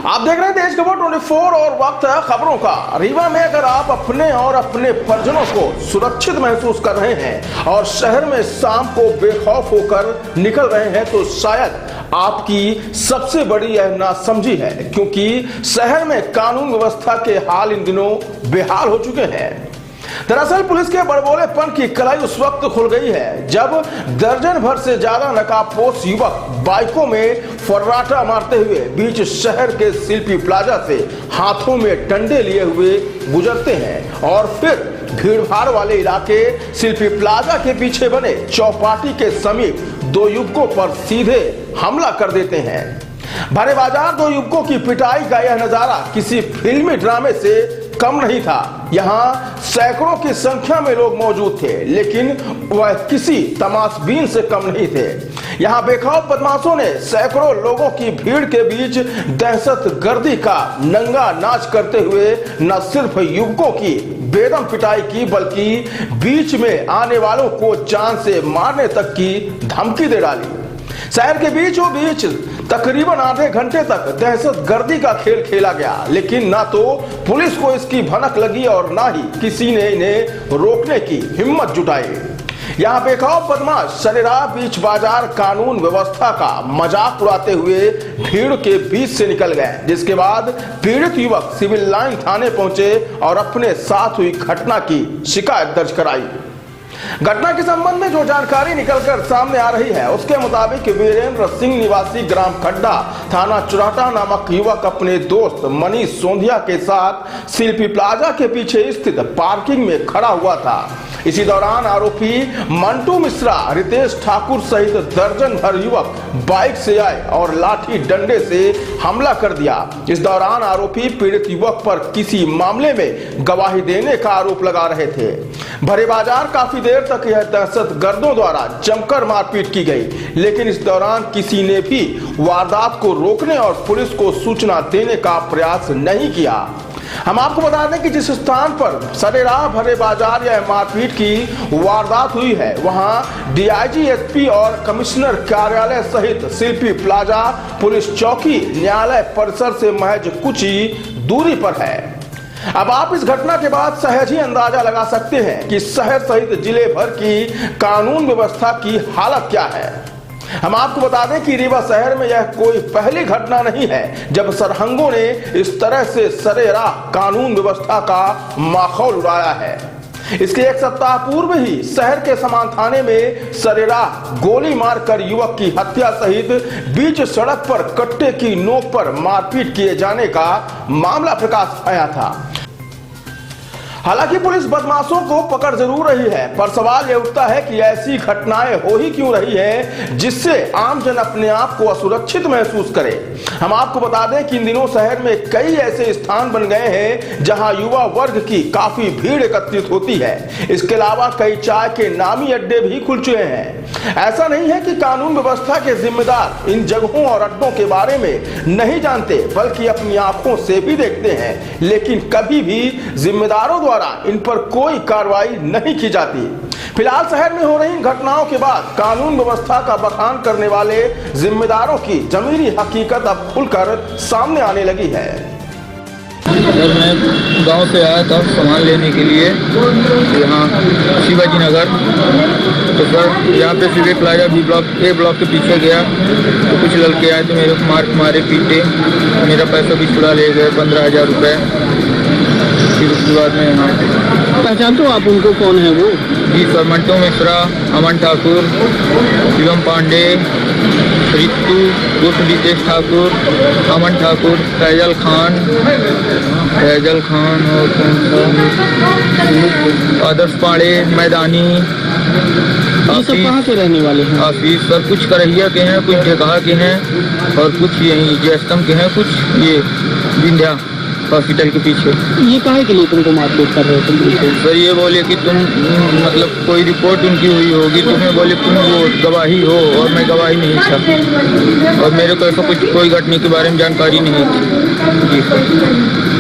आप देख रहे हैं देश खबर 24 और वक्त है खबरों का। रीवा में अगर आप अपने और अपने परिजनों को सुरक्षित महसूस कर रहे हैं और शहर में शाम को बेखौफ होकर निकल रहे हैं तो शायद आपकी सबसे बड़ी यह नासमझी है, क्योंकि शहर में कानून व्यवस्था के हाल इन दिनों बेहाल हो चुके हैं। दरअसल पुलिस के बड़बोलेपन की कलाई उस वक्त खुल गई है जब दर्जन भर से ज्यादा नकाबपोश युवक बाइकों में फर्राटा मारते हुए बीच शहर के शिल्पी प्लाजा से हाथों में डंडे लिए हुए गुजरते हैं और फिर भीड़भाड़ वाले इलाके शिल्पी प्लाजा के पीछे बने चौपाटी के समीप दो युवकों पर सीधे हमला कर देते हैं। भरे बाजार दो युवकों की पिटाई का यह नजारा किसी फिल्मी ड्रामे से कम नहीं था। यहाँ सैकड़ों की संख्या में लोग मौजूद थे, लेकिन वह किसी तमाशबीन से कम नहीं थे। यहाँ बेखौफ बदमाशों ने सैकड़ों लोगों की भीड़ के बीच दहशतगर्दी का नंगा नाच करते हुए न सिर्फ युवकों की बेदम पिटाई की, बल्कि बीच में आने वालों को जान से मारने तक की धमकी दे डाली। शहर के बीचों बीच तकरीबन आधे घंटे तक दहशतगर्दी का खेल खेला गया, लेकिन ना तो पुलिस को इसकी भनक लगी और ना ही किसी ने इन्हें रोकने की हिम्मत जुटाई। यहाँ बेखौफ बदमाश सरेराह बीच बाजार कानून व्यवस्था का मजाक उड़ाते हुए भीड़ के बीच से निकल गए, जिसके बाद पीड़ित युवक सिविल लाइन थाने पहुंचे और अपने साथ हुई घटना की शिकायत दर्ज कराई। घटना के संबंध में जो जानकारी निकलकर सामने आ रही है उसके मुताबिक वीरेंद्र सिंह निवासी ग्राम खड्डा थाना चुराटा नामक युवक अपने दोस्त मनीष सोंधिया के साथ शिल्पी प्लाजा के पीछे स्थित पार्किंग में खड़ा हुआ था। इसी दौरान आरोपी मंटू मिश्रा, रितेश ठाकुर सहित दर्जन भर युवक बाइक से आए और लाठी डंडे से हमला कर दिया। इस दौरान आरोपी पीड़ित युवक पर किसी मामले में गवाही देने का आरोप लगा रहे थे। भरे बाजार काफी देर तक यह दहशतगर्दों द्वारा जमकर मारपीट की गई, लेकिन इस दौरान किसी ने भी वारदात को रोकने और पुलिस को सूचना देने का प्रयास नहीं किया। हम आपको बता दें कि जिस स्थान पर सरेराह भरे बाजार या मारपीट की वारदात हुई है, वहां डीआईजी, एसपी और कमिश्नर कार्यालय सहित शिल्पी प्लाजा पुलिस चौकी न्यायालय परिसर से महज कुछ ही दूरी पर है। अब आप इस घटना के बाद सहज ही अंदाजा लगा सकते हैं कि शहर सहित जिले भर की कानून व्यवस्था की हालत क्या है। हम आपको बता दें कि रीवा शहर में यह कोई पहली घटना नहीं है जब सरहंगों ने इस तरह से सरेराह कानून व्यवस्था का माहौल उड़ाया है। इसके एक सप्ताह पूर्व ही शहर के समान थाने में सरेराह गोली मारकर युवक की हत्या सहित बीच सड़क पर कट्टे की नोक पर मारपीट किए जाने का मामला प्रकाश आया था। हालांकि पुलिस बदमाशों को पकड़ जरूर रही है, पर सवाल यह उठता है कि ऐसी घटनाएं हो ही क्यों रही है जिससे आमजन अपने आप को असुरक्षित महसूस करे। हम आपको बता दें कि इन दिनों शहर में कई ऐसे स्थान बन गए हैं जहां युवा वर्ग की काफी भीड़ एकत्रित होती है। इसके अलावा कई चाय के नामी अड्डे भी खुल चुके हैं। ऐसा नहीं है कि कानून व्यवस्था के जिम्मेदार इन जगहों और अड्डों के बारे में नहीं जानते, बल्कि अपनी आंखों से भी देखते हैं, लेकिन कभी भी जिम्मेदारों द्वारा इन पर कोई कार्रवाई नहीं की जाती। फिलहाल शहर में हो रही घटनाओं के बाद कानून व्यवस्था का बखान करने वाले जिम्मेदारों की जमीनी हकीकत अब खुलकर सामने आने लगी है। सर, मैं गांव से आया था सामान लेने के लिए यहाँ शिवाजी नगर। तो सर यहाँ पे शिवे plaza B block A block के पीछे गया तो कुछ लड़के आए तो मेरे को मारे पीटे, मेरा पैसा भी छुड़ा ले गए 15,000 रुपये। फिर उसके बाद में यहाँ पहचानते हो आप उनको, कौन है वो? जी सर, मंटू मिश्रा, अमन ठाकुर, शिवम पांडे, रितु उर्फ रितेश ठाकुर, अमन ठाकुर, फैजल खान और कौन सा आदर्श पांडे, मैदानी। ये सब कहाँ के रहने वाले हैं? आशीष सर, कुछ करहिया के हैं, कुछ ढेकहा के हैं और कुछ यहीं जैस्तम के हैं, कुछ ये विंध्या हॉस्पिटल के पीछे। ये काहे के लिए तुमको मारपीट कर रहे हो? सर ये बोले कि तुम मतलब कोई रिपोर्ट उनकी हुई होगी, तुम्हें बोले तुम वो गवाही हो, और मैं गवाही नहीं था और मेरे को ऐसा कुछ कोई घटना के बारे में जानकारी नहीं थी। जी सर।